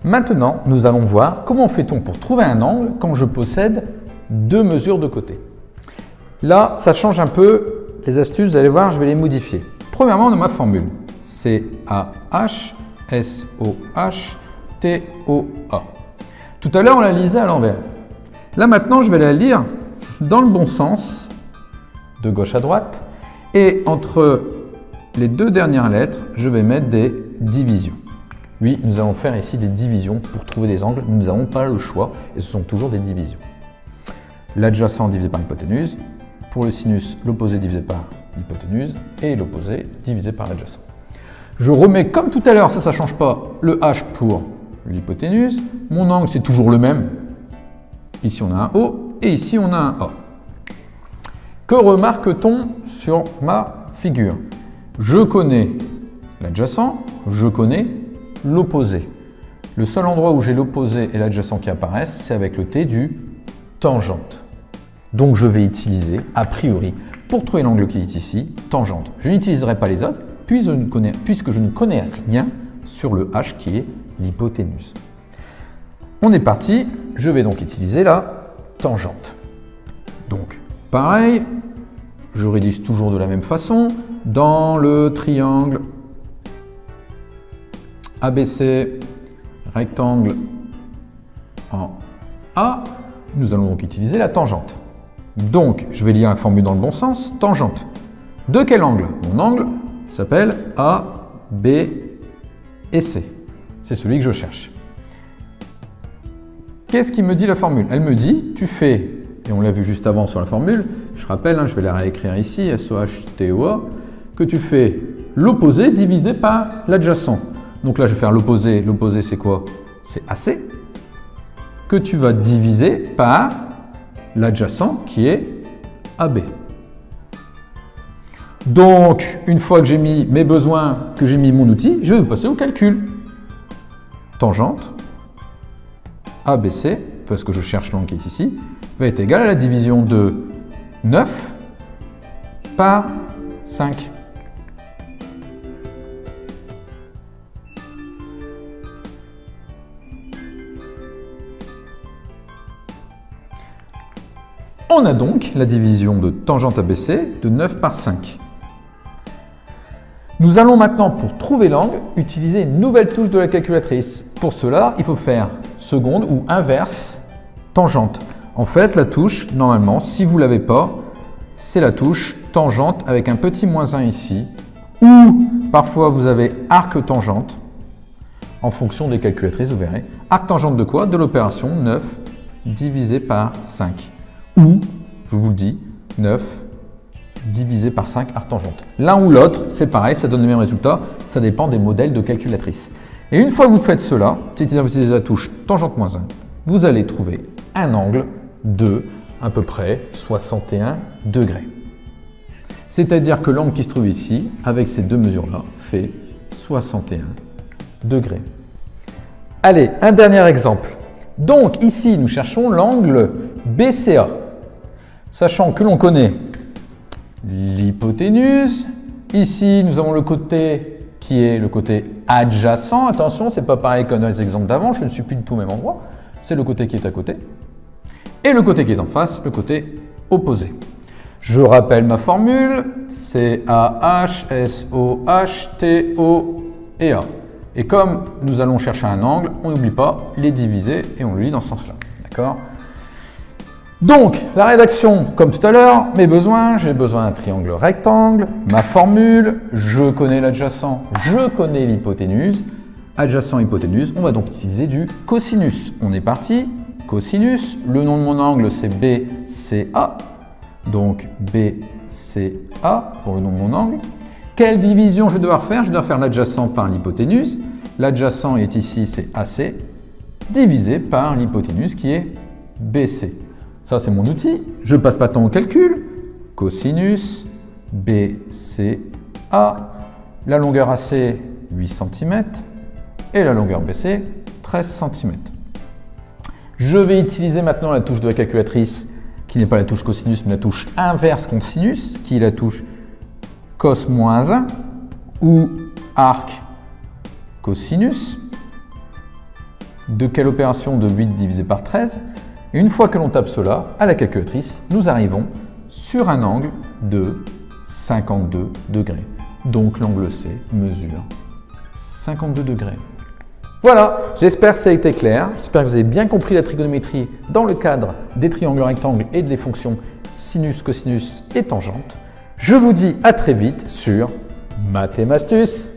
Maintenant, nous allons voir comment fait-on pour trouver un angle quand je possède deux mesures de côté. Là, ça change un peu les astuces, vous allez voir, je vais les modifier. Premièrement, on a ma formule. CAH, SOH, TOA. Tout à l'heure, on la lisait à l'envers. Là, maintenant, je vais la lire dans le bon sens, de gauche à droite. Et entre les deux dernières lettres, je vais mettre des divisions. Oui, nous allons faire ici des divisions pour trouver des angles. Nous n'avons pas le choix et ce sont toujours des divisions. L'adjacent divisé par l'hypoténuse. Pour le sinus, l'opposé divisé par l'hypoténuse et l'opposé divisé par l'adjacent. Je remets comme tout à l'heure, ça ne change pas, le H pour l'hypoténuse. Mon angle, c'est toujours le même. Ici, on a un O et ici, on a un A. Que remarque-t-on sur ma figure? Je connais l'adjacent, je connais l'opposé. Le seul endroit où j'ai l'opposé et l'adjacent qui apparaissent, c'est avec le T du tangente. Donc je vais utiliser, a priori, pour trouver l'angle qui est ici, tangente. Je n'utiliserai pas les autres, puisque je ne connais rien sur le H qui est l'hypoténuse. On est parti, je vais donc utiliser la tangente. Donc, pareil, je rédige toujours de la même façon. Dans le triangle ABC, rectangle en A, nous allons donc utiliser la tangente. Donc, je vais lire la formule dans le bon sens, tangente. De quel angle? Mon angle s'appelle A, B et C. C'est celui que je cherche. Qu'est-ce qui me dit la formule? Elle me dit, tu fais, et on l'a vu juste avant sur la formule, je rappelle, je vais la réécrire ici, SOH, TOA, que tu fais l'opposé divisé par l'adjacent. Donc là, je vais faire l'opposé. L'opposé, c'est quoi? C'est AC. Que tu vas diviser par l'adjacent qui est AB. Donc, une fois que j'ai mis mes besoins, que j'ai mis mon outil, je vais passer au calcul. Tangente ABC, parce que je cherche l'angle qui est ici, va être égal à la division de 9 par 5. On a donc la division de tangente ABC de 9 par 5. Nous allons maintenant, pour trouver l'angle, utiliser une nouvelle touche de la calculatrice. Pour cela, il faut faire seconde ou inverse tangente. En fait, la touche, normalement, si vous ne l'avez pas, c'est la touche tangente avec un petit -1 ici, ou parfois vous avez arc tangente, en fonction des calculatrices, vous verrez. Arc tangente de quoi? De l'opération 9 divisé par 5. Ou, je vous le dis, 9 divisé par 5 arc tangente. L'un ou l'autre, c'est pareil, ça donne le même résultat, ça dépend des modèles de calculatrice. Et une fois que vous faites cela, c'est-à-dire vous utilisez la touche tangente -1, vous allez trouver un angle de à peu près 61 degrés. C'est-à-dire que l'angle qui se trouve ici, avec ces deux mesures-là, fait 61 degrés. Allez, un dernier exemple. Donc ici, nous cherchons l'angle BCA. Sachant que l'on connaît l'hypoténuse. Ici, nous avons le côté qui est le côté adjacent. Attention, ce n'est pas pareil que dans les exemples d'avant, je ne suis plus du tout au même endroit. C'est le côté qui est à côté. Et le côté qui est en face, le côté opposé. Je rappelle ma formule, CAH, SOH, TO et A. Et comme nous allons chercher un angle, on n'oublie pas les diviser et on le lit dans ce sens-là. D'accord ? Donc, la rédaction, comme tout à l'heure, mes besoins, j'ai besoin d'un triangle rectangle, ma formule, je connais l'adjacent, je connais l'hypoténuse, adjacent hypoténuse, on va donc utiliser du cosinus. On est parti, cosinus, le nom de mon angle c'est BCA, donc BCA pour le nom de mon angle. Quelle division je vais devoir faire? Je vais devoir faire l'adjacent par l'hypoténuse, l'adjacent est ici, c'est AC, divisé par l'hypoténuse qui est BC. Ça, c'est mon outil. Je passe pas de temps au calcul. Cosinus BCA, la longueur AC 8 cm et la longueur BC 13 cm. Je vais utiliser maintenant la touche de la calculatrice qui n'est pas la touche cosinus mais la touche inverse cosinus qui est la touche cos-1 ou arc cosinus. De quelle opération de 8 divisé par 13? Et une fois que l'on tape cela à la calculatrice, nous arrivons sur un angle de 52 degrés. Donc l'angle C mesure 52 degrés. Voilà, j'espère que ça a été clair. J'espère que vous avez bien compris la trigonométrie dans le cadre des triangles rectangles et des fonctions sinus, cosinus et tangente. Je vous dis à très vite sur Maths et Mastus.